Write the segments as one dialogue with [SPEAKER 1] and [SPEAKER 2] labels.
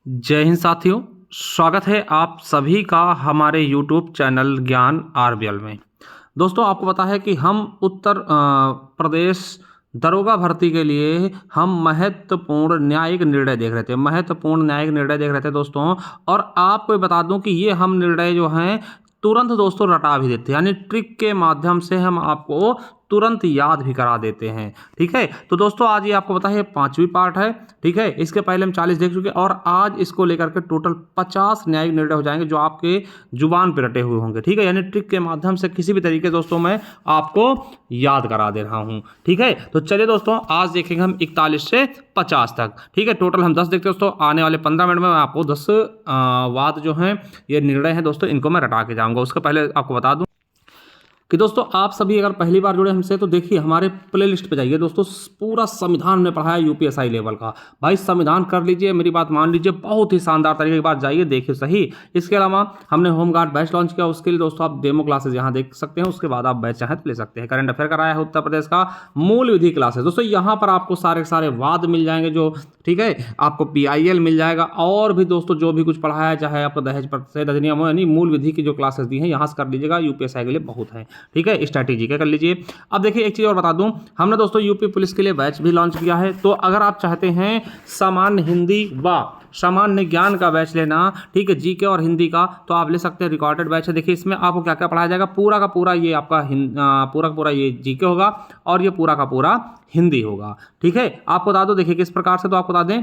[SPEAKER 1] जय हिंद साथियों, स्वागत है आप सभी का हमारे YouTube चैनल ज्ञान आरबीएल में। दोस्तों आपको पता है कि हम उत्तर प्रदेश दरोगा भर्ती के लिए हम महत्वपूर्ण न्यायिक निर्णय देख रहे थे दोस्तों। और आपको बता दूं कि ये हम निर्णय जो हैं तुरंत दोस्तों रटा भी देते हैं, यानी ट्रिक के माध्यम से हम आपको तुरंत याद भी करा देते हैं। ठीक है, तो दोस्तों आज ये आपको पता है 5वीं पार्ट है। ठीक है, इसके पहले हम 40 देख चुके हैं और आज इसको लेकर के टोटल 50 न्यायिक निर्णय हो जाएंगे जो आपके जुबान पर रटे हुए होंगे। ठीक है, यानी ट्रिक के माध्यम से किसी भी तरीके दोस्तों मैं आपको याद करा दे रहा हूं। ठीक है, तो चलिए दोस्तों आज देखेंगे हम 41 से 50 तक। ठीक है, टोटल हम 10 देखते हैं दोस्तों। आने वाले 15 मिनट में मैं आपको 10 वाद जो हैं ये निर्णय हैं दोस्तों, इनको मैं रटा के जाऊंगा। उसके पहले आपको बता दूं कि दोस्तों आप सभी अगर पहली बार जुड़े हमसे तो देखिए हमारे प्लेलिस्ट पे जाइए दोस्तों। पूरा संविधान में पढ़ाया यूपीएसआई लेवल का। भाई संविधान कर लीजिए, मेरी बात मान लीजिए, बहुत ही शानदार तरीके की बात, जाइए देखिए सही। इसके अलावा हमने होमगार्ड बैच लॉन्च किया, उसके लिए दोस्तों आप डेमो क्लासेस यहाँ देख सकते हैं। उसके बाद आप बैच चाहे तो ले सकते हैं। करंट अफेयर कराया है उत्तर प्रदेश का, मूल विधि क्लासेस दोस्तों, यहाँ पर आपको सारे वाद मिल जाएंगे जो, ठीक है, आपको PIL मिल जाएगा और भी दोस्तों जो भी कुछ पढ़ाया, चाहे आपको दहेज प्रतिषेध अधिनियम हो, यानी मूल विधि की जो क्लासेस दी हैं यहाँ से कर लीजिएगा। यूपीएसआई के लिए बहुत है। ठीक है, स्ट्रैटेजी का कर लीजिए। अब देखिए एक चीज और बता दूं, हमने दोस्तों यूपी पुलिस के लिए बैच भी लॉन्च किया है। तो अगर आप चाहते हैं सामान्य हिंदी व सामान्य ज्ञान का बैच लेना, ठीक है, जीके और हिंदी का, तो आप ले सकते हैं। रिकॉर्डेड बैच है। देखिए इसमें आपको क्या क्या पढ़ाया जाएगा। पूरा का पूरा ये आपका पूरा का पूरा ये जीके होगा और ये पूरा का पूरा हिंदी होगा। ठीक है, आपको बता दो देखिए किस प्रकार से, तो आपको बता दें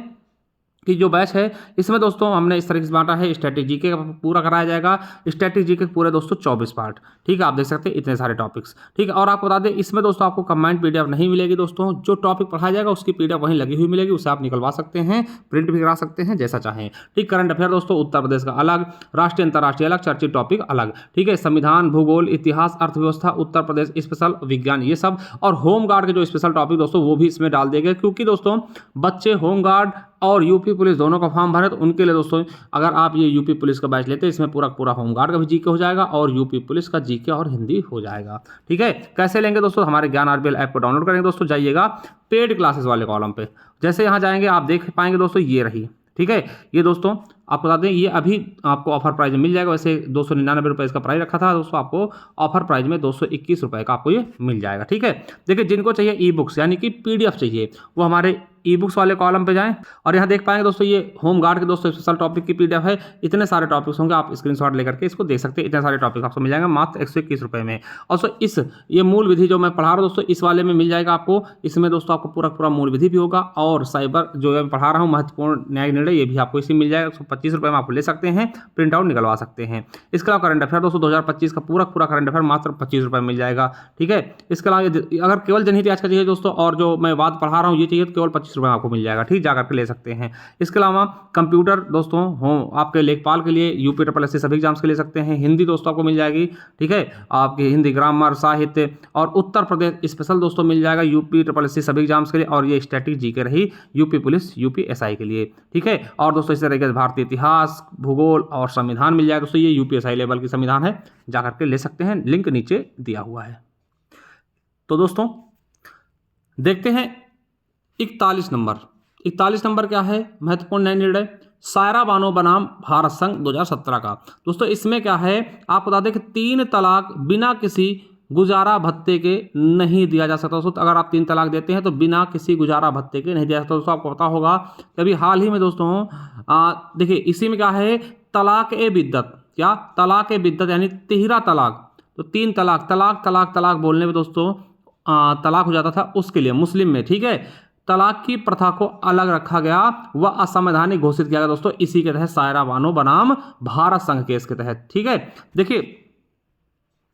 [SPEAKER 1] कि जो बैच है इसमें दोस्तों हमने इस तरीके से बांटा है। स्ट्रैटेजी के पूरा कराया जाएगा। स्ट्रैटेजी के पूरे दोस्तों 24 पार्ट। ठीक है, आप देख सकते हैं इतने सारे टॉपिक्स। ठीक है, और आपको बता दें इसमें दोस्तों आपको कंबाइंड PDF नहीं मिलेगी दोस्तों। जो टॉपिक पढ़ाया जाएगा उसकी PDF वहीं लगी हुई मिलेगी, उसे आप निकलवा सकते हैं, प्रिंट भी करा सकते हैं, जैसा चाहें। ठीक, करंट अफेयर दोस्तों उत्तर प्रदेश का अलग, राष्ट्रीय अंतर्राष्ट्रीय अलग, चर्चित टॉपिक अलग। ठीक है, संविधान, भूगोल, इतिहास, अर्थव्यवस्था, उत्तर प्रदेश स्पेशल, विज्ञान, ये सब। और होमगार्ड के जो स्पेशल टॉपिक दोस्तों वो भी इसमें डाल दिए गए, क्योंकि दोस्तों बच्चे होमगार्ड और यूपी पुलिस दोनों का फॉर्म भरे, तो उनके लिए दोस्तों अगर आप ये यूपी पुलिस का बैच लेते हैं इसमें पूरा पूरा होमगार्ड का भी जीके हो जाएगा और यूपी पुलिस का जीके और हिंदी हो जाएगा। ठीक है, कैसे लेंगे दोस्तों, हमारे ज्ञान आरबीएल ऐप को डाउनलोड करेंगे दोस्तों। जाइएगा पेड क्लासेस वाले कॉलम पे, जैसे यहाँ जाएंगे आप देख पाएंगे दोस्तों ये रही। ठीक है, ये दोस्तों आपको बता दें ये अभी आपको ऑफर प्राइस में मिल जाएगा। वैसे 299 रुपये इसका प्राइस रखा था दोस्तों, आपको ऑफर प्राइस में 221 रुपये का आपको ये मिल जाएगा। ठीक है, देखिए जिनको चाहिए ई बुक्स यानी कि PDF चाहिए वो हमारे ई बुक्स वाले कॉलम पे जाएं और यहाँ देख पाएंगे दोस्तों ये होमगार्ड के दोस्तों स्पेशल टॉपिक की PDF है। इतने सारे टॉपिक्स होंगे, आप स्क्रीनशॉट लेकर के इसको देख सकते हैं। इतने सारे टॉपिक आपको मिल जाएंगे मात्र 121 रुपये में। और सो इस ये मूल विधि जो मैं पढ़ा रहा हूँ दोस्तों इस वाले में मिल जाएगा आपको। इसमें दोस्तों आपको पूरा पूरा मूल विधि भी होगा और साइबर जो मैं पढ़ा रहा हूँ महत्वपूर्ण न्यायिक निर्णय, ये भी आपको इसी मिल जाएगा। 125 रुपये में आप ले सकते हैं, प्रिंट आउट निकलवा सकते हैं। इसके अलावा करंट अफेयर दोस्तों 2025 का पूरा पूरा करंट अफेयर मात्र 25 रुपये में मिल जाएगा। ठीक है, इसके अलावा अगर केवल जनहित आज का चाहिए दोस्तों और जो मैं बात पढ़ा रहा हूँ ये चाहिए तो केवल 25 रुपये में आपको मिल जाएगा। ठीक, जाकर के ले सकते हैं। इसके अलावा कंप्यूटर दोस्तों हो आपके लेखपाल के लिए, UPSSC सभी एग्जाम्स के ले सकते हैं। हिंदी दोस्तों आपको मिल जाएगी। ठीक है, आपकी हिंदी ग्रामर, साहित्य और उत्तर प्रदेश स्पेशल दोस्तों मिल जाएगा UPSSC सभी एग्जाम्स के लिए। और ये स्ट्रैटेजी के रही यूपी पुलिस UPSI के लिए। ठीक है, और दोस्तों इस तरीके से भारतीय इतिहास, भूगोल और संविधान मिल जाएगा दोस्तों। ये UPSI लेवल की संविधान है, जाकर के ले सकते हैं, लिंक नीचे दिया हुआ है। तो दोस्तों देखते हैं 41 नंबर क्या है, महत्वपूर्ण न्यायिक निर्णय सायरा बानो बनाम भारत संघ 2017 का। दोस्तों इसमें क्या है आपको बता दें कि 3 तलाक बिना किसी गुजारा भत्ते के नहीं दिया जा सकता दोस्तों। अगर आप 3 तलाक देते हैं तो बिना किसी गुजारा भत्ते के नहीं दिया जा सकता दोस्तों। आपको पता होगा कि अभी हाल ही में दोस्तों देखिए इसी में क्या है, तलाक ए बिद्दत, क्या तलाक ए बिद्दत यानी तिहरा तलाक। तो 3 तलाक बोलने में दोस्तों तलाक हो जाता था, उसके लिए मुस्लिम में, ठीक है, तलाक की प्रथा को अलग रखा गया व असंवैधानिक घोषित किया गया दोस्तों। इसी के तहत सायरा बानो बनाम भारत संघ केस के तहत। ठीक है, देखिए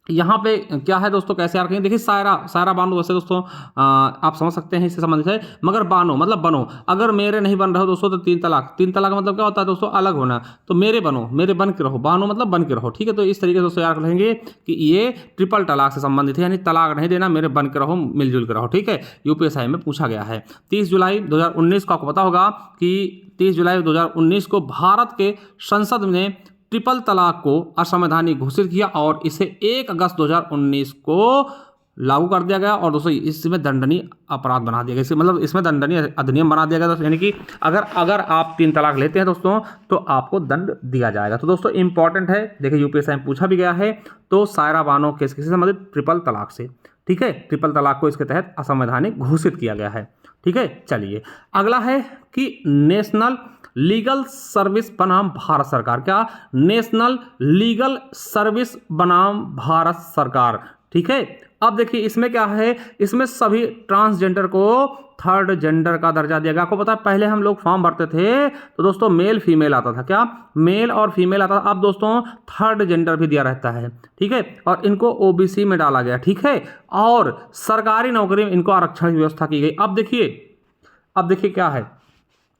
[SPEAKER 1] यहाँ पे क्या है दोस्तों, कैसे याद करेंगे। देखिए सायरा बानो वैसे दोस्तों आप समझ सकते हैं इससे संबंधित है, मगर बानो मतलब बनो। अगर मेरे नहीं बन रहे हो दोस्तों तो 3 तलाक मतलब क्या होता है दोस्तों, अलग होना। तो मेरे बनो, मेरे बन के रहो, बानो मतलब बन के रहो। ठीक है, तो इस तरीके से दोस्तों याद रखेंगे कि ये ट्रिपल तलाक से संबंधित है, यानी तलाक नहीं देना, मेरे बन के रहो, मिलजुल के रहो। ठीक है, UPSI में पूछा गया है। 30 जुलाई 2019 को आपको पता होगा कि 30 जुलाई 2019 को भारत के संसद ने ट्रिपल तलाक को असंवैधानिक घोषित किया और इसे 1 अगस्त 2019 को लागू कर दिया गया और दोस्तों इसमें दंडनीय अपराध बना दिया गया, इससे मतलब इसमें दंडनीय अधिनियम बना दिया गया दोस्तों। यानी कि अगर आप 3 तलाक लेते हैं दोस्तों तो आपको दंड दिया जाएगा। तो दोस्तों इंपॉर्टेंट है, देखिए यूपीएससी में पूछा भी गया है। तो सायरा बानो केस किससे संबंधित? ट्रिपल तलाक से। ठीक है, ट्रिपल तलाक को इसके तहत असंवैधानिक घोषित किया गया है। ठीक है, चलिए अगला है कि नेशनल लीगल सर्विस बनाम भारत सरकार। क्या? नेशनल लीगल सर्विस बनाम भारत सरकार। ठीक है, अब देखिए इसमें क्या है, इसमें सभी ट्रांसजेंडर को थर्ड जेंडर का दर्जा दिया गया। आपको पता है पहले हम लोग फॉर्म भरते थे तो दोस्तों मेल फीमेल आता था, क्या मेल और फीमेल आता था। अब दोस्तों थर्ड जेंडर भी दिया रहता है। ठीक है, और इनको ओबीसी में डाला गया। ठीक है, और सरकारी नौकरी में इनको आरक्षण की व्यवस्था की गई। अब देखिए क्या है,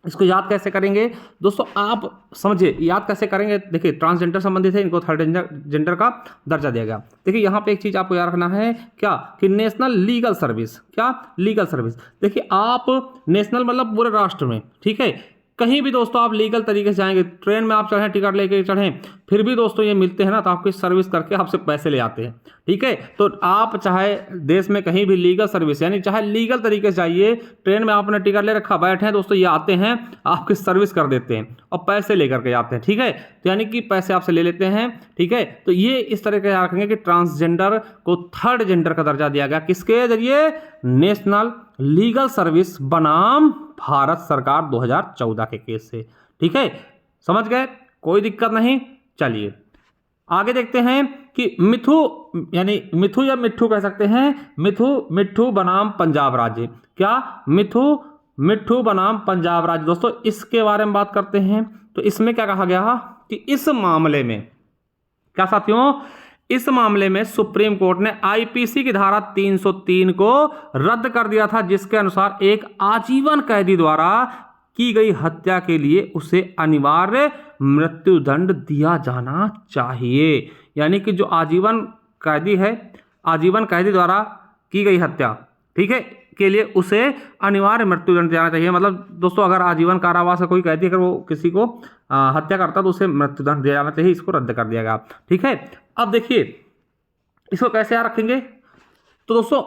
[SPEAKER 1] इसको याद कैसे करेंगे दोस्तों, आप समझिए याद कैसे करेंगे। देखिए ट्रांसजेंडर संबंधित है, इनको थर्ड जेंडर का दर्जा दिया गया। देखिए यहाँ पे एक चीज आपको याद रखना है, क्या कि नेशनल लीगल सर्विस। क्या? Legal service. देखिए आप नेशनल मतलब पूरे राष्ट्र में, ठीक है, कहीं भी दोस्तों आप लीगल तरीके से जाएंगे, ट्रेन में आप चढ़ें, टिकट लेके चढ़ें, फिर भी दोस्तों ये मिलते हैं ना, तो आपकी सर्विस करके आपसे पैसे ले आते हैं। ठीक है, तो आप चाहे देश में कहीं भी लीगल सर्विस यानी चाहे लीगल तरीके से जाइए, ट्रेन में आपने टिकट ले रखा, बैठे हैं दोस्तों, ये आते हैं आपकी सर्विस कर देते हैं और पैसे लेकर के आते हैं। ठीक है, तो यानी कि पैसे आपसे ले लेते हैं। ठीक है, तो ये इस तरह के रखेंगे कि ट्रांसजेंडर को थर्ड जेंडर का दर्जा दिया गया, किसके जरिए? नेशनल लीगल सर्विस बनाम भारत सरकार 2014 के केस से। ठीक है, समझ गए? कोई दिक्कत नहीं। चलिए आगे देखते हैं कि मिथु यानी मिथु या मिट्ठू कह सकते हैं, मिट्ठू बनाम पंजाब राज्य। क्या? मिट्ठू बनाम पंजाब राज्य। दोस्तों इसके बारे में बात करते हैं। तो इसमें क्या कहा गया कि इस मामले में, क्या साथियों, इस मामले में सुप्रीम कोर्ट ने आईपीसी की धारा 303 को रद्द कर दिया था, जिसके अनुसार एक आजीवन कैदी द्वारा की गई हत्या के लिए उसे अनिवार्य मृत्युदंड दिया जाना चाहिए। यानी कि जो आजीवन कैदी है, आजीवन कैदी द्वारा की गई हत्या, ठीक है, के लिए उसे अनिवार्य मृत्युदंड दिया जाना चाहिए। मतलब दोस्तों अगर आजीवन कारावास का कोई कैदी अगर वो किसी को हत्या करता तो उसे मृत्युदंड दिया जाना चाहिए। इसको रद्द कर दिया गया। ठीक है, अब देखिए इसको कैसे याद रखेंगे। तो दोस्तों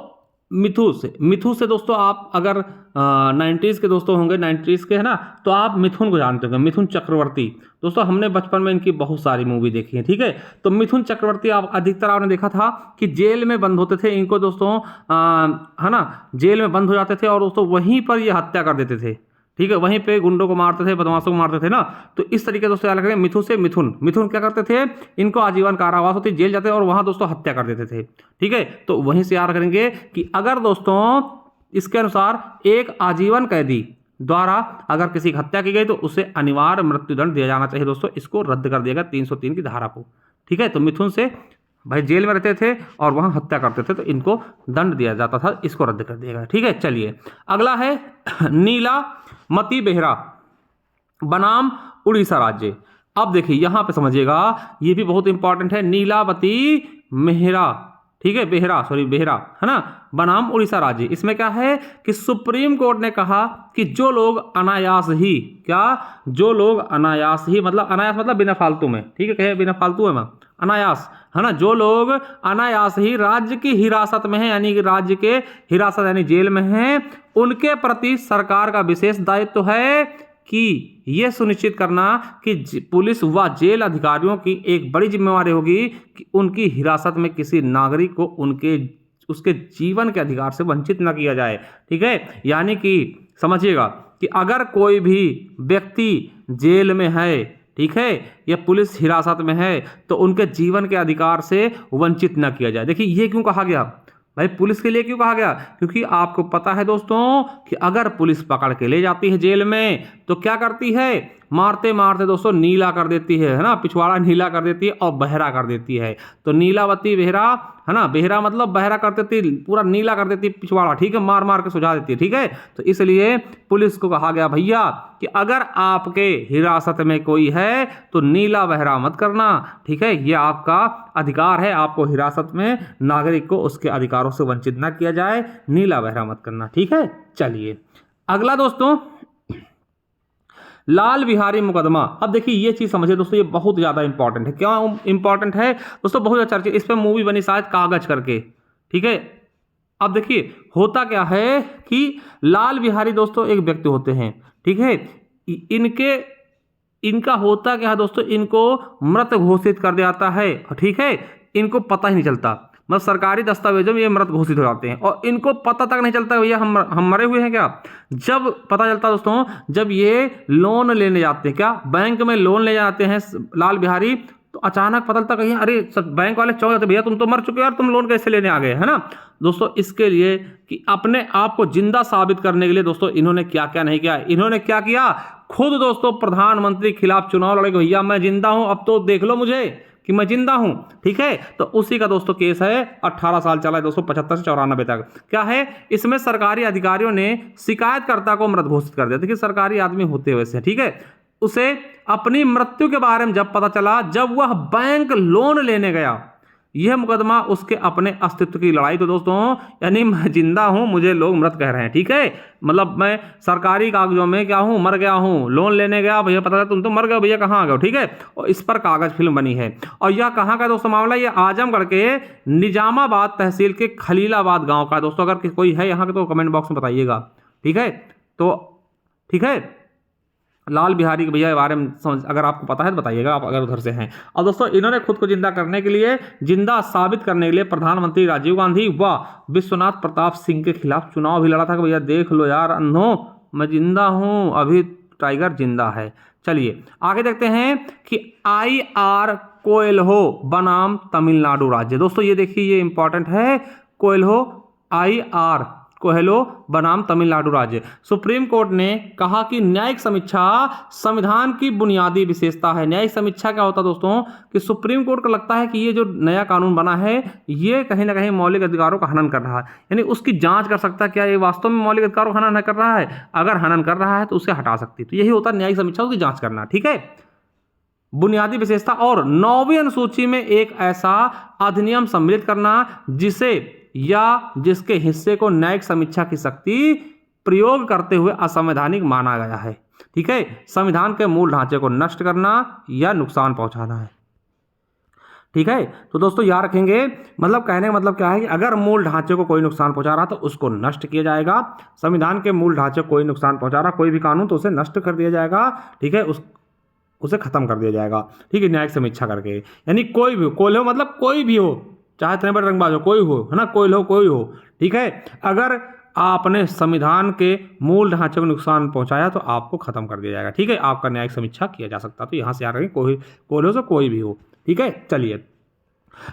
[SPEAKER 1] मिथु से दोस्तों आप अगर 90s के दोस्तों होंगे, 90s के है ना, तो आप मिथुन को जानते होंगे, मिथुन चक्रवर्ती। दोस्तों हमने बचपन में इनकी बहुत सारी मूवी देखी है। ठीक है, तो मिथुन चक्रवर्ती आप अधिकतर आपने देखा था कि जेल में बंद होते थे, इनको दोस्तों है ना, जेल में बंद हो जाते थे और दोस्तों वहीं पर ये हत्या कर देते थे। ठीक है, वहीं पे गुंडों को मारते थे, बदमाशों को मारते थे ना। तो इस तरीके दोस्तों याद रखेंगे। मिथु से मिथुन क्या करते थे, इनको आजीवन कारावास होती, जेल जाते और वहां दोस्तों हत्या कर देते थे। ठीक है, तो वहीं से याद रखेंगे कि अगर दोस्तों इसके अनुसार एक आजीवन कैदी द्वारा अगर किसी की हत्या की गई तो उसे अनिवार्य मृत्युदंड दिया जाना चाहिए। दोस्तों इसको रद्द कर दिया गया 303 की धारा को। ठीक है, तो मिथुन से भाई जेल में रहते थे और वहां हत्या करते थे तो इनको दंड दिया जाता था, इसको रद्द कर दिया गया। ठीक है, चलिए अगला है नीलामती बेहरा बनाम उड़ीसा राज्य। अब देखिए यहां पे समझिएगा, ये भी बहुत इंपॉर्टेंट है। नीलावती मेहरा, ठीक है, बेहरा है ना, बनाम उड़ीसा राज्य। इसमें क्या है कि सुप्रीम कोर्ट ने कहा कि जो लोग अनायास ही, क्या, जो लोग अनायास ही, मतलब अनायास मतलब बिना फालतू में, ठीक है, कहे बिना फालतू में, अनायास है ना, जो लोग अनायास ही राज्य की हिरासत में हैं, यानी कि राज्य के हिरासत यानी जेल में हैं, उनके प्रति सरकार का विशेष दायित्व है कि यह सुनिश्चित करना कि पुलिस व जेल अधिकारियों की एक बड़ी जिम्मेवारी होगी कि उनकी हिरासत में किसी नागरिक को उसके जीवन के अधिकार से वंचित न किया जाए। ठीक है, यानी कि समझिएगा कि अगर कोई भी व्यक्ति जेल में है, ठीक है, या पुलिस हिरासत में है, तो उनके जीवन के अधिकार से वंचित न किया जाए। देखिए ये क्यों कहा गया भाई, पुलिस के लिए क्यों कहा गया, क्योंकि आपको पता है दोस्तों कि अगर पुलिस पकड़ के ले जाती है जेल में तो क्या करती है, मारते मारते दोस्तों नीला कर देती है ना, पिछवाड़ा नीला कर देती है और बहरा कर देती है। तो नीलावती बेहरा है ना, बेहरा मतलब बहरा कर देती, पूरा नीला कर देती पिछवाड़ा। ठीक है, मार मार के सुझा देती है। ठीक है, तो इसलिए पुलिस को कहा गया भैया कि अगर आपके हिरासत में कोई है तो नीला बहरा मत करना। ठीक है, ये आपका अधिकार है, आपको हिरासत में नागरिक को उसके अधिकारों से वंचित ना किया जाए, नीला बहरा मत करना। ठीक है, चलिए अगला दोस्तों लाल बिहारी मुकदमा। अब देखिए ये चीज समझिए दोस्तों, ये बहुत ज्यादा इंपॉर्टेंट है। क्यों इंपॉर्टेंट है दोस्तों, बहुत अच्छा चर्चा, इस पर मूवी बनी शायद कागज करके। ठीक है, अब देखिए होता क्या है कि लाल बिहारी दोस्तों एक व्यक्ति होते हैं, ठीक है। इनके इनका होता क्या है दोस्तों, इनको मृत घोषित कर दिया जाता है, ठीक है। इनको पता ही नहीं चलता, मतलब सरकारी दस्तावेजों में ये मृत घोषित हो जाते हैं और इनको पता तक नहीं चलता भैया हम मरे हुए हैं क्या। जब पता चलता दोस्तों, जब ये लोन लेने जाते हैं, क्या बैंक में लोन ले जाते हैं लाल बिहारी, तो अचानक पता चलता कहीं अरे बैंक वाले चौंक जाते, भैया तुम तो मर चुके हो यार, तुम लोन कैसे लेने आ गए, है ना दोस्तों। इसके लिए कि अपने आप को जिंदा साबित करने के लिए दोस्तों इन्होंने क्या क्या नहीं किया, इन्होंने क्या किया, खुद दोस्तों प्रधानमंत्री के खिलाफ चुनाव लड़े, भैया मैं जिंदा हूं, अब तो देख लो मुझे कि मैं जिंदा हूं, ठीक है। तो उसी का दोस्तों केस है, 18 साल चला है दोस्तों, 75 से 94 तक। क्या है इसमें, सरकारी अधिकारियों ने शिकायतकर्ता को मृत घोषित कर दिया। देखिए सरकारी आदमी होते हुए से, ठीक है, उसे अपनी मृत्यु के बारे में जब पता चला, जब वह बैंक लोन लेने गया, यह मुकदमा उसके अपने अस्तित्व की लड़ाई। तो दोस्तों यानी मैं जिंदा हूं, मुझे लोग मृत कह रहे हैं, ठीक है, मतलब मैं सरकारी कागजों में क्या हूं, मर गया हूं, लोन लेने गया, भैया पता चला तुम तो मर गए भैया, कहाँ आ गए, ठीक है। और इस पर कागज फिल्म बनी है। और यह कहाँ का दोस्तों मामला, यह आजमगढ़ के निजामाबाद तहसील के खलीलाबाद गांव का दोस्तों। अगर कोई है यहाँ के तो कमेंट बॉक्स में बताइएगा, ठीक है। तो ठीक है, लाल बिहारी के भैया के बारे में समझ अगर आपको पता है तो बताइएगा, आप अगर उधर से हैं। और दोस्तों इन्होंने खुद को जिंदा करने के लिए, जिंदा साबित करने के लिए प्रधानमंत्री राजीव गांधी व विश्वनाथ प्रताप सिंह के खिलाफ चुनाव भी लड़ा था कि भैया देख लो यार अंधो, मैं जिंदा हूं, अभी टाइगर जिंदा है। चलिए आगे देखते हैं कि IR कोएल्हो बनाम तमिलनाडु राज्य। दोस्तों ये देखिए ये इंपॉर्टेंट है, कोएल्हो, IR कोहेलो बनाम तमिलनाडु राज्य। सुप्रीम कोर्ट ने कहा कि न्यायिक समीक्षा संविधान की बुनियादी विशेषता है। न्यायिक समीक्षा क्या होता है दोस्तों, कि सुप्रीम कोर्ट को लगता है कि ये जो नया कानून बना है ये कहीं ना कहीं मौलिक अधिकारों का हनन कर रहा है, यानी उसकी जांच कर सकता है क्या ये वास्तव में मौलिक अधिकारों का हनन कर रहा है, अगर हनन कर रहा है तो उसे हटा सकती है। तो यही होता है न्यायिक समीक्षा, उसकी जांच करना, ठीक है। बुनियादी विशेषता और 9वीं अनुसूची में एक ऐसा अधिनियम सम्मिलित करना जिसे या जिसके हिस्से को न्यायिक समीक्षा की शक्ति प्रयोग करते हुए असंवैधानिक माना गया है, ठीक है। संविधान के मूल ढांचे को नष्ट करना या नुकसान पहुंचाना है, ठीक है। तो दोस्तों याद रखेंगे, मतलब कहने का मतलब क्या है कि अगर मूल ढांचे को कोई नुकसान पहुंचा रहा तो उसको नष्ट किया जाएगा। संविधान के मूल ढांचे को कोई नुकसान पहुंचा रहा कोई भी कानून, तो उसे नष्ट कर दिया जाएगा, ठीक है, उसे खत्म कर दिया जाएगा, ठीक है, न्यायिक समीक्षा करके। यानी कोई भी कोई हो, मतलब कोई भी हो, चाहे इतने बड़े रंगबाज हो, कोई हो, है ना, कोई हो कोई हो, ठीक है, अगर आपने संविधान के मूल ढांचे को नुकसान पहुंचाया तो आपको खत्म कर दिया जाएगा, ठीक है, आपका न्यायिक समीक्षा किया जा सकता है। तो यहां से याद रखें कोई हो से कोई भी हो, ठीक है। चलिए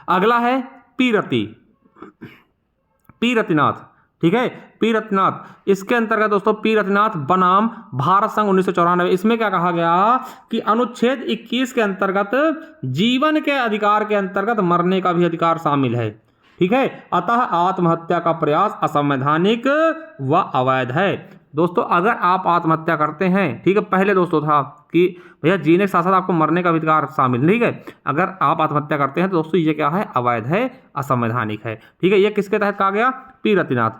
[SPEAKER 1] अगला है पी रतिनाथ, ठीक है, पी रतिनाथ। इसके अंतर्गत दोस्तों पी रतिनाथ बनाम भारत संघ 1994। इसमें क्या कहा गया कि अनुच्छेद 21 के अंतर्गत जीवन के अधिकार के अंतर्गत मरने का भी अधिकार शामिल है, ठीक है। अतः आत्महत्या का प्रयास असंवैधानिक व अवैध है। दोस्तों अगर आप आत्महत्या करते हैं, ठीक है, पहले दोस्तों था कि भैया जीने के साथ साथ आपको मरने का भी अधिकार शामिल, ठीक है। अगर आप आत्महत्या करते हैं तो दोस्तों ये क्या है, अवैध है, असंवैधानिक है, ठीक है। ये किसके तहत कहा गया, पी रतिनाथ।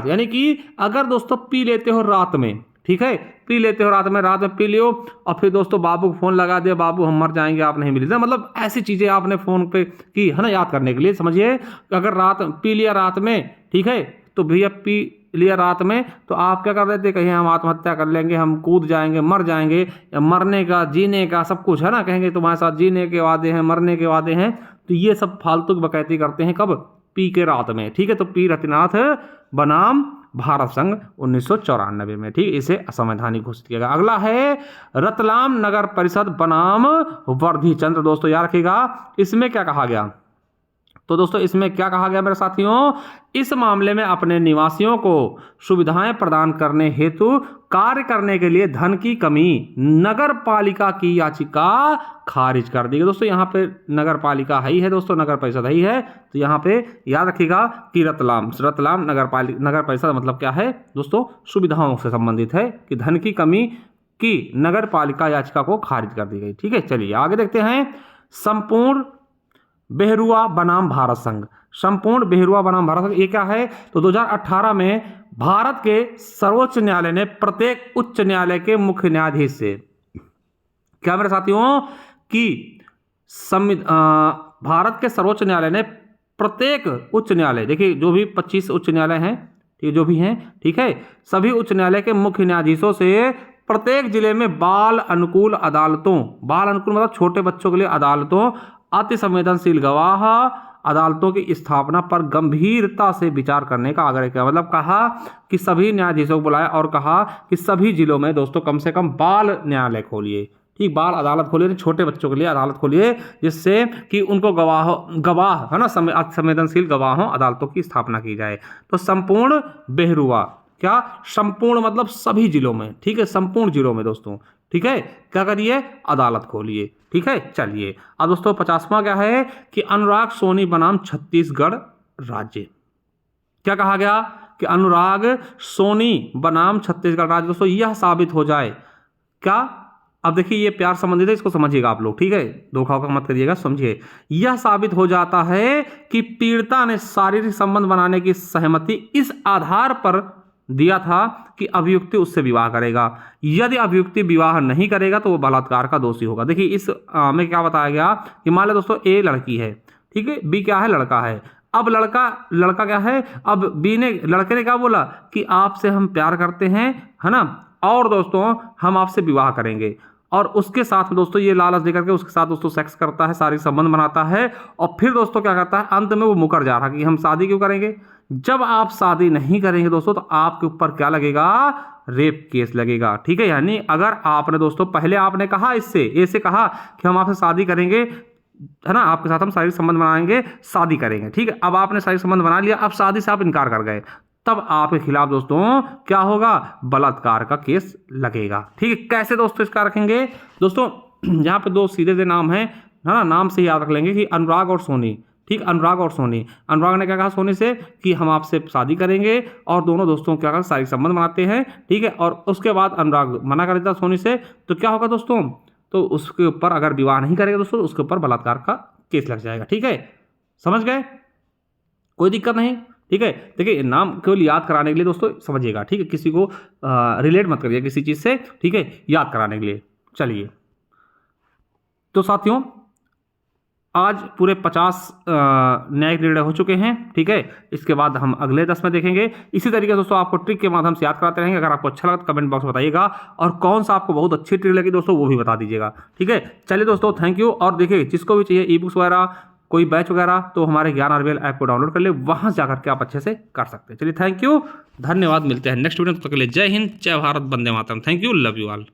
[SPEAKER 1] यानी कि अगर दोस्तों पी लेते हो रात में, ठीक है, पी लेते हो रात में पी लियो और फिर दोस्तों बाबू को फोन लगा दिया, बाबू हम मर जाएंगे आप नहीं मिले, मतलब ऐसी चीजें आपने फोन पे की है ना, याद करने के लिए। समझिए अगर रात पी लिया रात में, ठीक है, तो भैया पी लिया रात में तो आप क्या कर रहे थे, कहीं हम आत्महत्या कर लेंगे, हम कूद जाएंगे, मर जाएंगे, या मरने का जीने का सब कुछ है ना, कहेंगे तुम्हारे साथ जीने के वादे हैं, मरने के वादे हैं। तो ये सब फालतू की बकैती करते हैं, कब, पी के रात में, ठीक है। तो पी रतिनाथ बनाम भारत संघ 1994 में, ठीक, इसे असंवैधानिक घोषित किया गया। अगला है रतलाम नगर परिषद बनाम वर्धी चंद्र। दोस्तों याद रखिएगा इसमें क्या कहा गया, तो दोस्तों इसमें क्या कहा गया मेरे साथियों, इस मामले में अपने निवासियों को सुविधाएं प्रदान करने हेतु कार्य करने के लिए धन की कमी नगर पालिका की याचिका खारिज कर दी गई। दोस्तों यहाँ पे नगर पालिका ही है दोस्तों, नगर परिषद ही है, तो यहाँ पे याद रखिएगा कि रतलाम नगर परिषद मतलब क्या है दोस्तों, सुविधाओं से संबंधित है कि धन की कमी की नगर पालिका याचिका को खारिज कर दी गई, ठीक है। चलिए आगे देखते हैं, संपूर्ण बेहरुआ बनाम भारत संघ। संपूर्ण बेहरुआ बनाम भारत संघ ये क्या है, तो 2018 में भारत के सर्वोच्च न्यायालय ने प्रत्येक उच्च न्यायालय के मुख्य न्यायाधीश से, क्या मेरे साथियों, कि भारत के सर्वोच्च न्यायालय ने प्रत्येक उच्च न्यायालय, देखिए जो भी 25 उच्च न्यायालय हैं, ठीक, जो भी हैं, ठीक है, सभी उच्च न्यायालय के मुख्य न्यायाधीशों से प्रत्येक जिले में बाल अनुकूल अदालतों, बाल अनुकूल मतलब छोटे बच्चों के लिए अदालतों, अति संवेदनशील गवाह अदालतों की स्थापना पर गंभीरता से विचार करने का आग्रह किया। मतलब कहा कि सभी न्यायाधीशों को बुलाया और कहा कि सभी जिलों में दोस्तों कम से कम बाल न्यायालय खोलिए, ठीक, बाल अदालत खोलिए, छोटे बच्चों के लिए अदालत खोलिए, जिससे कि उनको गवाह है ना, संवेदनशील गवाहों अदालतों की स्थापना की जाए। तो संपूर्ण बेहरूआ, क्या संपूर्ण मतलब सभी जिलों में, ठीक है, संपूर्ण जिलों में दोस्तों, ठीक है, क्या करिए, अदालत खोलिए, ठीक है। चलिए अब दोस्तों 50वां क्या है कि अनुराग सोनी बनाम छत्तीसगढ़ राज्य। क्या कहा गया कि अनुराग सोनी बनाम छत्तीसगढ़ राज्य। दोस्तों यह साबित हो जाए, क्या, अब देखिए ये प्यार संबंधित है, इसको समझिएगा आप लोग, ठीक है, धोखा मत करिएगा, समझिए। यह साबित हो जाता है कि पीड़िता ने शारीरिक संबंध बनाने की सहमति इस आधार पर दिया था कि अभियुक्ति उससे विवाह करेगा। यदि अभियुक्ति विवाह नहीं करेगा तो वो बलात्कार का दोषी होगा। देखिए इस में क्या बताया गया कि मान लो दोस्तों ए लड़की है, ठीक है, बी क्या है, लड़का है। अब लड़का क्या है, अब बी ने, लड़के ने क्या बोला कि आपसे हम प्यार करते हैं, है ना, और दोस्तों हम आपसे विवाह करेंगे। और उसके साथ में दोस्तों ये लालच देकर के उसके साथ दोस्तों सेक्स करता है, शारीरिक संबंध बनाता है, और फिर दोस्तों क्या करता है, अंत में वो मुकर जा रहा है कि हम शादी क्यों करेंगे। जब आप शादी नहीं करेंगे दोस्तों तो आपके ऊपर क्या लगेगा, रेप केस लगेगा, ठीक है। यानी अगर आपने दोस्तों पहले आपने कहा इससे, ए से कहा कि हम आपसे शादी करेंगे, है ना, आपके साथ हम शारीरिक संबंध बनाएंगे, शादी करेंगे, ठीक है, अब आपने शारीरिक संबंध बना लिया, अब शादी से आप इनकार कर गए, तब आपके खिलाफ दोस्तों क्या होगा, बलात्कार का केस लगेगा, ठीक है। कैसे दोस्तों इसका रखेंगे दोस्तों, यहाँ पे दो सीधे से नाम है ना, नाम से याद रख लेंगे कि अनुराग और सोनी, ठीक, अनुराग और सोनी। अनुराग ने क्या कहा सोनी से कि हम आपसे शादी करेंगे, और दोनों दोस्तों क्या करते, शारीरिक संबंध बनाते हैं, ठीक है, और उसके बाद अनुराग मना कर देता सोनी से, तो क्या होगा दोस्तों, तो उसके ऊपर अगर विवाह नहीं करेगा दोस्तों उसके ऊपर बलात्कार का केस लग जाएगा, ठीक है, समझ गए, कोई दिक्कत नहीं, ठीक है। देखिए नाम केवल याद कराने के लिए दोस्तों समझिएगा, ठीक है, किसी को रिलेट मत करिए किसी चीज़ से, ठीक है, याद कराने के लिए। चलिए तो साथियों आज पूरे 50 न्यायिक निर्णय हो चुके हैं, ठीक है, इसके बाद हम अगले 10 में देखेंगे। इसी तरीके से दोस्तों आपको ट्रिक के माध्यम से याद कराते रहेंगे। अगर आपको अच्छा लगा तो कमेंट बॉक्स में बताइएगा, और कौन सा आपको बहुत अच्छी ट्रिक लगी दोस्तों वो भी बता दीजिएगा, ठीक है। चलिए दोस्तों थैंक यू। और देखिए जिसको भी चाहिए ई बुक्स वगैरह, कोई बैच वगैरह, तो हमारे ज्ञान आरबीएल ऐप को डाउनलोड कर ले, वहां जाकर के आप अच्छे से कर सकते हैं। चलिए थैंक यू, धन्यवाद, मिलते हैं नेक्स्ट वीडियो, तब तक के लिए जय हिंद, जय Bharat, Vande Mataram, thank you, love you all.